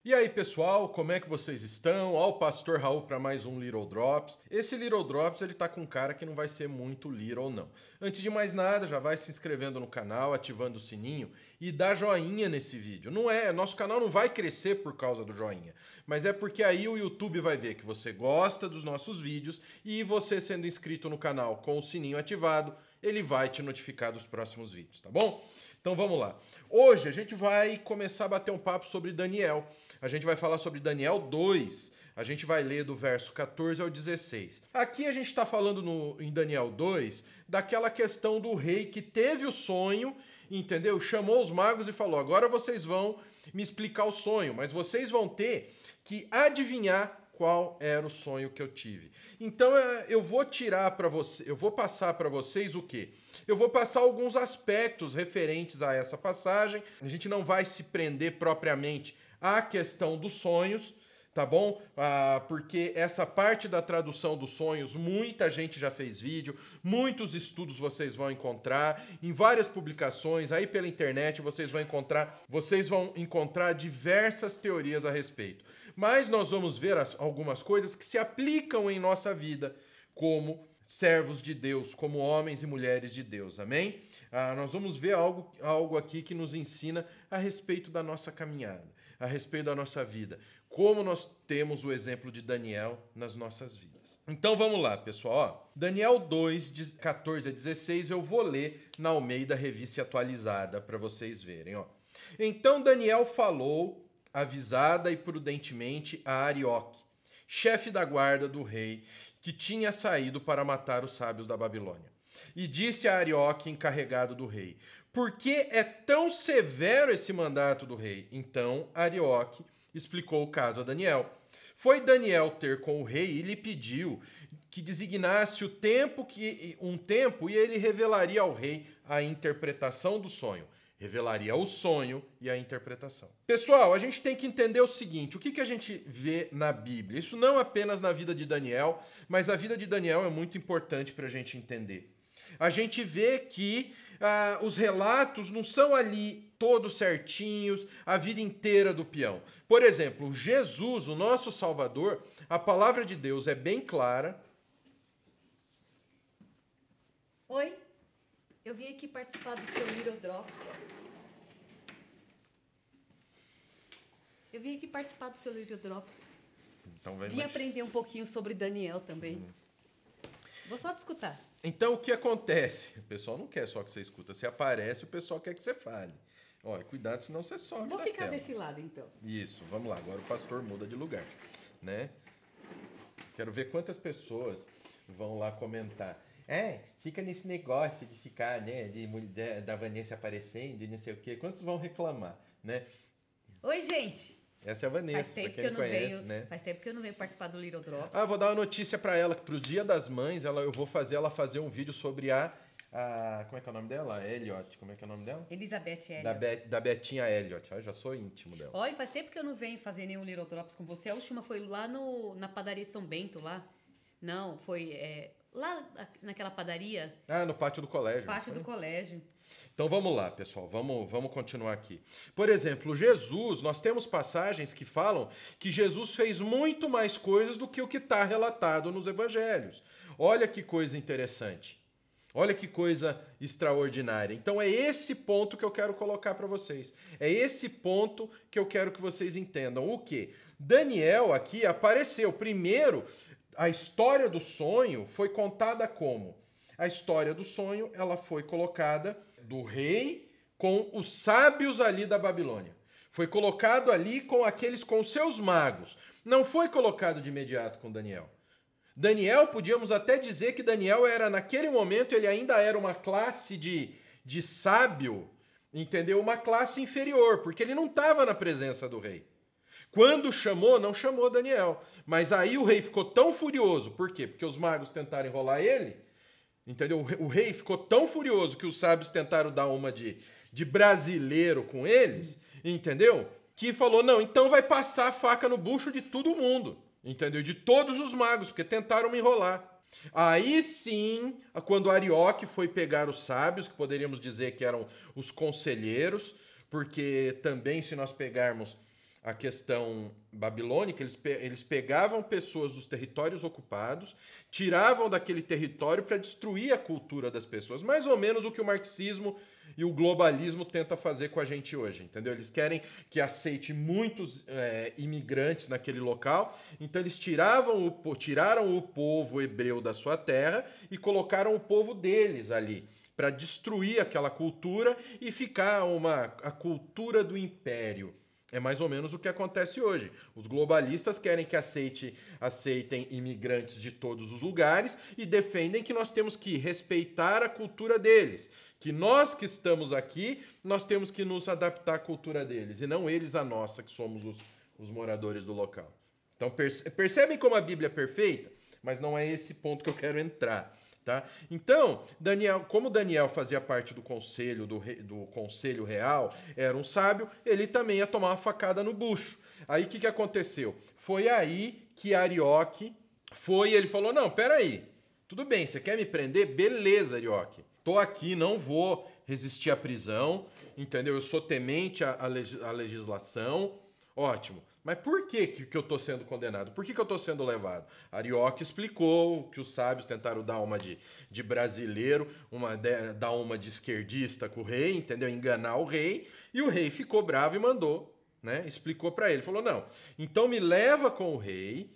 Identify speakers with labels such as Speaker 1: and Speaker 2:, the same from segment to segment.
Speaker 1: E aí, pessoal, como é que vocês estão? Ó, o Pastor Raul para mais um Little Drops. Esse Little Drops, ele tá com cara que não vai ser muito little, não. Antes de mais nada, já vai se inscrevendo no canal, ativando o sininho e dá joinha nesse vídeo. Nosso canal não vai crescer por causa do joinha, mas é porque aí o YouTube vai ver que você gosta dos nossos vídeos e você sendo inscrito no canal com o sininho ativado, ele vai te notificar dos próximos vídeos, tá bom? Então vamos lá. Hoje a gente vai começar a bater um papo sobre Daniel. A gente vai falar sobre Daniel 2. A gente vai ler do verso 14 ao 16. Aqui a gente está falando em Daniel 2 daquela questão do rei que teve o sonho, entendeu? Chamou os magos e falou: agora vocês vão me explicar o sonho, mas vocês vão ter que adivinhar qual era o sonho que eu tive. Então eu vou passar para vocês o quê? Eu vou passar alguns aspectos referentes a essa passagem. A gente não vai se prender propriamente à questão dos sonhos, tá bom? Porque essa parte da tradução dos sonhos, muita gente já fez vídeo, muitos estudos vocês vão encontrar, em várias publicações, aí pela internet vocês vão encontrar diversas teorias a respeito. Mas nós vamos ver algumas coisas que se aplicam em nossa vida como servos de Deus, como homens e mulheres de Deus, amém? Nós vamos ver algo aqui que nos ensina a respeito da nossa caminhada, a respeito da nossa vida, como nós temos o exemplo de Daniel nas nossas vidas. Então vamos lá, pessoal. Daniel 2, de 14 a 16, eu vou ler na Almeida Revista Atualizada para vocês verem. Então Daniel falou avisada e prudentemente a Arioque, chefe da guarda do rei, que tinha saído para matar os sábios da Babilônia. E disse a Arioque, encarregado do rei: por que é tão severo esse mandato do rei? Então Arioque explicou o caso a Daniel. Foi Daniel ter com o rei e lhe pediu que designasse um tempo e ele revelaria ao rei a interpretação do sonho. Revelaria o sonho e a interpretação. Pessoal, a gente tem que entender o seguinte: o que a gente vê na Bíblia? Isso não apenas na vida de Daniel, mas a vida de Daniel é muito importante para a gente entender. A gente vê que os relatos não são ali todos certinhos, a vida inteira do peão. Por exemplo, Jesus, o nosso Salvador, a palavra de Deus é bem clara.
Speaker 2: Oi, eu vim aqui participar do seu Little Drops.
Speaker 1: Então,
Speaker 2: Vim aprender um pouquinho sobre Daniel também. Vou só te escutar.
Speaker 1: Então, o que acontece? O pessoal não quer só que você escuta. Você aparece, o pessoal quer que você fale. Olha, cuidado, senão você sobe.
Speaker 2: Vou ficar desse lado, então.
Speaker 1: Isso, vamos lá. Agora o pastor muda de lugar, né? Quero ver quantas pessoas vão lá comentar. Fica nesse negócio de ficar, né, da Vanessa aparecendo e não sei o quê. Quantos vão reclamar, né?
Speaker 2: Oi, gente!
Speaker 1: Essa é a Vanessa, pra quem não conhece, né?
Speaker 2: Faz tempo que eu não venho participar do Little Drops.
Speaker 1: Vou dar uma notícia pra ela, que pro Dia das Mães eu vou fazer ela fazer um vídeo sobre como é que é o nome dela? Elliot, como é que é o nome dela?
Speaker 2: Elizabeth Elliot.
Speaker 1: Da Betinha Elliot, já sou íntimo dela.
Speaker 2: Olha, faz tempo que eu não venho fazer nenhum Little Drops com você. A última foi lá na padaria São Bento, lá. Não, foi lá naquela padaria.
Speaker 1: No pátio do colégio.
Speaker 2: Pátio do colégio.
Speaker 1: Então vamos lá, pessoal, vamos continuar aqui. Por exemplo, Jesus, nós temos passagens que falam que Jesus fez muito mais coisas do que o que está relatado nos evangelhos. Olha que coisa interessante. Olha que coisa extraordinária. Então é esse ponto que eu quero colocar para vocês. É esse ponto que eu quero que vocês entendam. O quê? Daniel aqui apareceu. Primeiro, a história do sonho foi contada como? A história do sonho, ela foi colocada do rei com os sábios ali da Babilônia. Foi colocado ali com seus magos. Não foi colocado de imediato com Daniel. Daniel, podíamos até dizer que Daniel era, naquele momento, ele ainda era uma classe de sábio, entendeu? Uma classe inferior, porque ele não estava na presença do rei. Quando chamou, não chamou Daniel. Mas aí o rei ficou tão furioso. Por quê? Porque os magos tentaram enrolar ele. Entendeu? O rei ficou tão furioso que os sábios tentaram dar uma de brasileiro com eles, entendeu? Que falou: não, então vai passar a faca no bucho de todo mundo, entendeu? De todos os magos, porque tentaram me enrolar. Aí sim, quando Arioque foi pegar os sábios, que poderíamos dizer que eram os conselheiros, porque também, se nós pegarmos a questão babilônica, eles pegavam pessoas dos territórios ocupados, tiravam daquele território para destruir a cultura das pessoas. Mais ou menos o que o marxismo e o globalismo tentam fazer com a gente hoje, entendeu? Eles querem que aceite muitos imigrantes naquele local, então eles tiraram o povo hebreu da sua terra e colocaram o povo deles ali, para destruir aquela cultura e ficar a cultura do império. É mais ou menos o que acontece hoje. Os globalistas querem que aceitem imigrantes de todos os lugares e defendem que nós temos que respeitar a cultura deles. Que nós que estamos aqui, nós temos que nos adaptar à cultura deles, e não eles a nossa, que somos os moradores do local. Então percebem como a Bíblia é perfeita? Mas não é esse ponto que eu quero entrar. Tá? Então, como Daniel fazia parte do conselho do conselho real, era um sábio, ele também ia tomar uma facada no bucho. Aí o que aconteceu? Foi aí que Arioque foi e ele falou, não, peraí, tudo bem, você quer me prender? Beleza, Arioque, tô aqui, não vou resistir à prisão, entendeu? Eu sou temente à legislação, ótimo. Mas por que eu estou sendo condenado? Por que eu estou sendo levado? Arioque explicou que os sábios tentaram dar uma de brasileiro, dar uma de esquerdista com o rei, entendeu? Enganar o rei. E o rei ficou bravo e mandou, né? Explicou para ele. Falou, não, então me leva com o rei,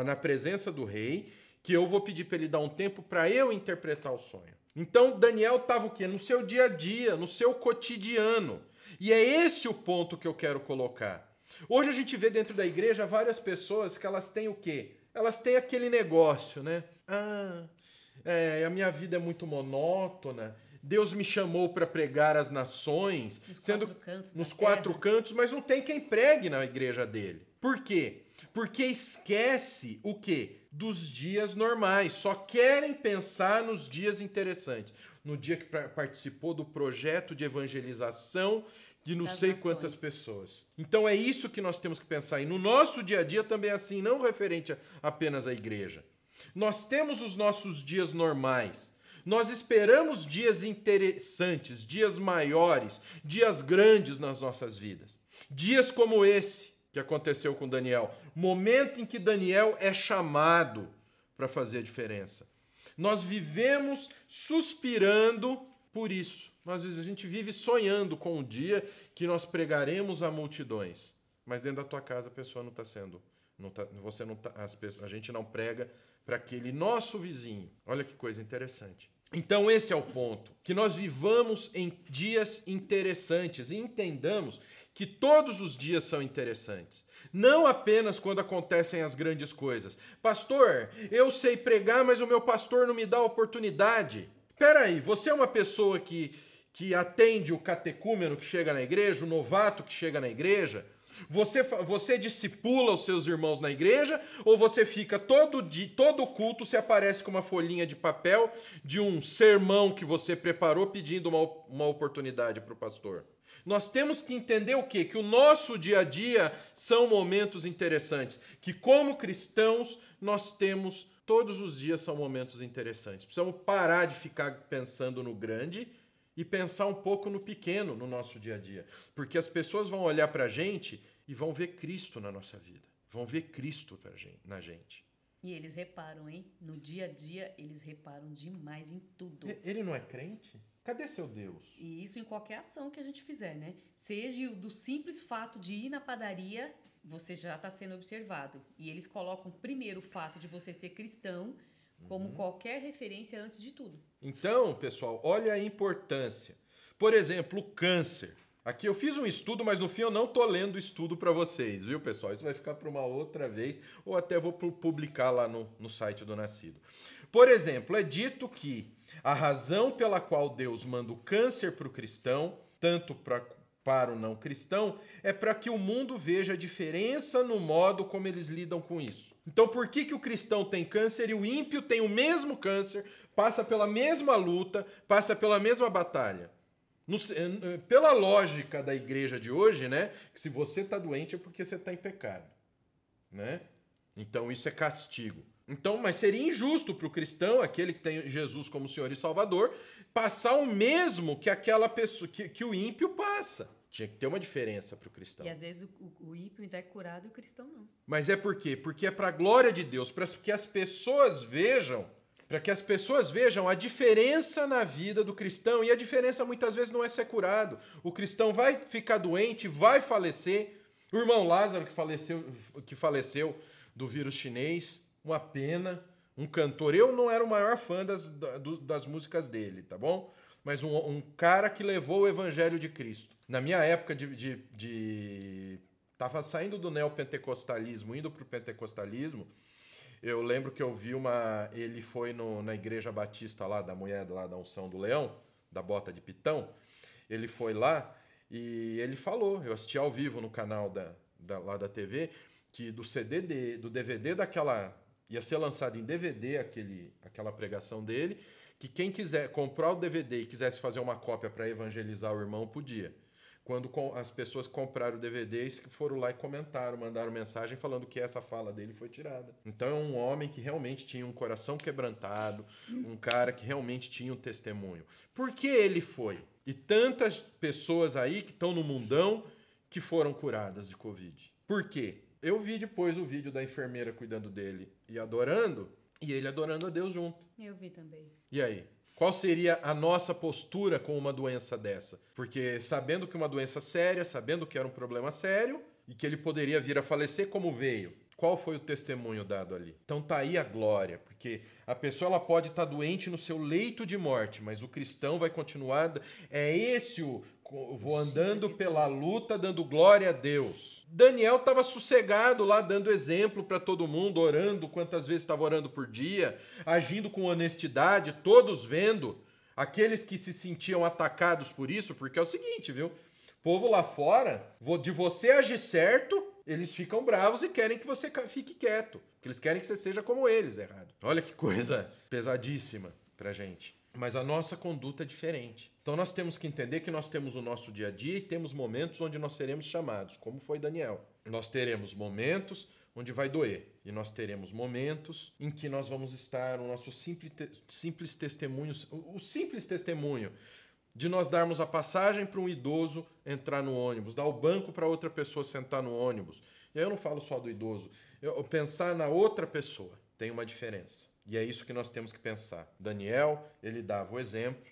Speaker 1: na presença do rei, que eu vou pedir para ele dar um tempo para eu interpretar o sonho. Então Daniel estava o quê? No seu dia a dia, no seu cotidiano. E é esse o ponto que eu quero colocar. Hoje a gente vê dentro da igreja várias pessoas que elas têm o quê? Elas têm aquele negócio, né? A minha vida é muito monótona. Deus me chamou para pregar às nações, nos quatro cantos, mas não tem quem pregue na igreja dele. Por quê? Porque esquece o quê? Dos dias normais. Só querem pensar nos dias interessantes. No dia que participou do projeto de evangelização de não sei quantas pessoas. Então é isso que nós temos que pensar. E no nosso dia a dia também é assim, não referente apenas à igreja. Nós temos os nossos dias normais. Nós esperamos dias interessantes, dias maiores, dias grandes nas nossas vidas. Dias como esse que aconteceu com Daniel. Momento em que Daniel é chamado para fazer a diferença. Nós vivemos suspirando por isso. Às vezes a gente vive sonhando com o dia que nós pregaremos a multidões. Mas dentro da tua casa a pessoa não está sendo. A gente não prega para aquele nosso vizinho. Olha que coisa interessante. Então esse é o ponto. Que nós vivamos em dias interessantes e entendamos que todos os dias são interessantes. Não apenas quando acontecem as grandes coisas. Pastor, eu sei pregar, mas o meu pastor não me dá oportunidade. Peraí, você é uma pessoa que atende o catecúmeno que chega na igreja, o novato que chega na igreja? Você discipula os seus irmãos na igreja? Ou você fica todo culto, se aparece com uma folhinha de papel de um sermão que você preparou pedindo uma oportunidade para o pastor? Nós temos que entender o quê? Que o nosso dia a dia são momentos interessantes. Que como cristãos nós temos, todos os dias são momentos interessantes. Precisamos parar de ficar pensando no grande e pensar um pouco no pequeno no nosso dia a dia. Porque as pessoas vão olhar para a gente e vão ver Cristo na nossa vida. Vão ver Cristo na gente.
Speaker 2: E eles reparam, hein? No dia a dia, eles reparam demais em tudo.
Speaker 1: Ele não é crente? Cadê seu Deus?
Speaker 2: E isso em qualquer ação que a gente fizer, né? Seja do simples fato de ir na padaria, você já está sendo observado. E eles colocam primeiro o fato de você ser cristão como qualquer referência antes de tudo.
Speaker 1: Então, pessoal, olha a importância. Por exemplo, o câncer. Aqui eu fiz um estudo, mas no fim eu não estou lendo o estudo para vocês, viu, pessoal? Isso vai ficar para uma outra vez, ou até vou publicar lá no site do Nascido. Por exemplo, é dito que a razão pela qual Deus manda o câncer para o cristão, tanto para o não cristão, é para que o mundo veja a diferença no modo como eles lidam com isso. Então, por que o cristão tem câncer e o ímpio tem o mesmo câncer, passa pela mesma luta, passa pela mesma batalha? Pela lógica da igreja de hoje, né? Que se você está doente é porque você está em pecado, né? Então, isso é castigo. Então, mas seria injusto para o cristão, aquele que tem Jesus como Senhor e Salvador, passar o mesmo que aquela pessoa que o ímpio passa. Tinha que ter uma diferença para o cristão.
Speaker 2: E às vezes o ímpio ainda é curado e o cristão não.
Speaker 1: Mas é por quê? Porque é para a glória de Deus, para que as pessoas vejam, a diferença na vida do cristão. E a diferença muitas vezes não é ser curado. O cristão vai ficar doente, vai falecer. O irmão Lázaro que faleceu do vírus chinês, uma pena, um cantor. Eu não era o maior fã das músicas dele, tá bom? Mas um cara que levou o evangelho de Cristo. Na minha época tava saindo do neopentecostalismo, indo para o pentecostalismo, eu lembro que eu vi ele foi na igreja batista lá, da mulher lá da Unção do Leão, da Bota de Pitão, ele foi lá e ele falou, eu assisti ao vivo no canal lá da TV, que do DVD ia ser lançado em DVD aquela pregação dele, que quem quiser comprar o DVD e quisesse fazer uma cópia para evangelizar o irmão, podia. Quando as pessoas compraram o DVD, foram lá e comentaram, mandaram mensagem falando que essa fala dele foi tirada. Então é um homem que realmente tinha um coração quebrantado, um cara que realmente tinha um testemunho. Por que ele foi? E tantas pessoas aí que estão no mundão que foram curadas de Covid. Por quê? Eu vi depois o vídeo da enfermeira cuidando dele e adorando, e ele adorando a Deus junto.
Speaker 2: Eu vi também.
Speaker 1: E aí? Qual seria a nossa postura com uma doença dessa? Porque sabendo que uma doença séria, sabendo que era um problema sério e que ele poderia vir a falecer como veio, qual foi o testemunho dado ali? Então tá aí a glória, porque a pessoa ela pode estar doente no seu leito de morte, mas o cristão vai continuar. Vou andando pela luta, dando glória a Deus. Daniel estava sossegado lá, dando exemplo para todo mundo, orando quantas vezes estava orando por dia, agindo com honestidade, todos vendo, aqueles que se sentiam atacados por isso, porque é o seguinte, viu? O povo lá fora, de você agir certo, eles ficam bravos e querem que você fique quieto, porque eles querem que você seja como eles, errado. Olha que coisa pesadíssima pra gente. Mas a nossa conduta é diferente. Então nós temos que entender que nós temos o nosso dia a dia e temos momentos onde nós seremos chamados, como foi Daniel. Nós teremos momentos onde vai doer. E nós teremos momentos em que nós vamos estar o nosso simples testemunho, o simples testemunho de nós darmos a passagem para um idoso entrar no ônibus, dar o banco para outra pessoa sentar no ônibus. E aí eu não falo só do idoso. Eu pensar na outra pessoa tem uma diferença. E é isso que nós temos que pensar. Daniel, ele dava o exemplo.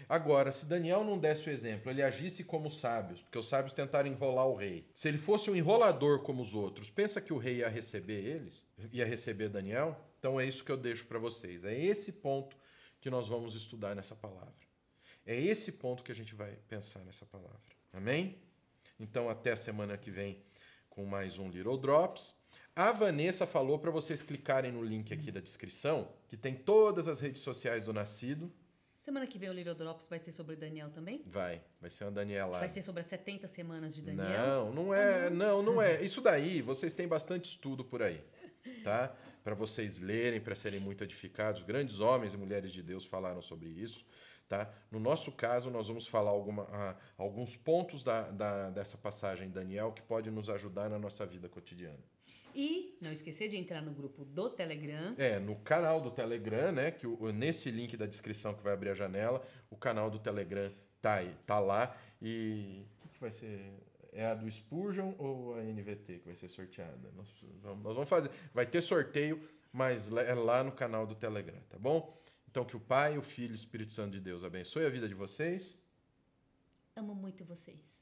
Speaker 1: Agora, se Daniel não desse o exemplo, ele agisse como os sábios, porque os sábios tentaram enrolar o rei. Se ele fosse um enrolador como os outros, pensa que o rei ia receber eles? Ia receber Daniel? Então é isso que eu deixo para vocês. É esse ponto que nós vamos estudar nessa palavra. É esse ponto que a gente vai pensar nessa palavra. Amém? Então até a semana que vem com mais um Little Drops. A Vanessa falou para vocês clicarem no link aqui da descrição, que tem todas as redes sociais do Nascido.
Speaker 2: Semana que vem o Little Drops vai ser sobre Daniel também?
Speaker 1: Vai ser uma Daniela.
Speaker 2: Vai ser sobre as 70 semanas de Daniel?
Speaker 1: Não é. Não é. Isso daí, vocês têm bastante estudo por aí, tá? Para vocês lerem, para serem muito edificados. Grandes homens e mulheres de Deus falaram sobre isso, tá? No nosso caso, nós vamos falar alguns pontos dessa passagem em Daniel que pode nos ajudar na nossa vida cotidiana.
Speaker 2: E não esquecer de entrar no grupo do Telegram.
Speaker 1: No canal do Telegram, né? Que nesse link da descrição que vai abrir a janela, o canal do Telegram tá lá. E o que vai ser? É a do Spurgeon ou a NVT que vai ser sorteada? Nós vamos fazer. Vai ter sorteio, mas é lá no canal do Telegram, tá bom? Então que o Pai, o Filho e o Espírito Santo de Deus abençoe a vida de vocês.
Speaker 2: Amo muito vocês.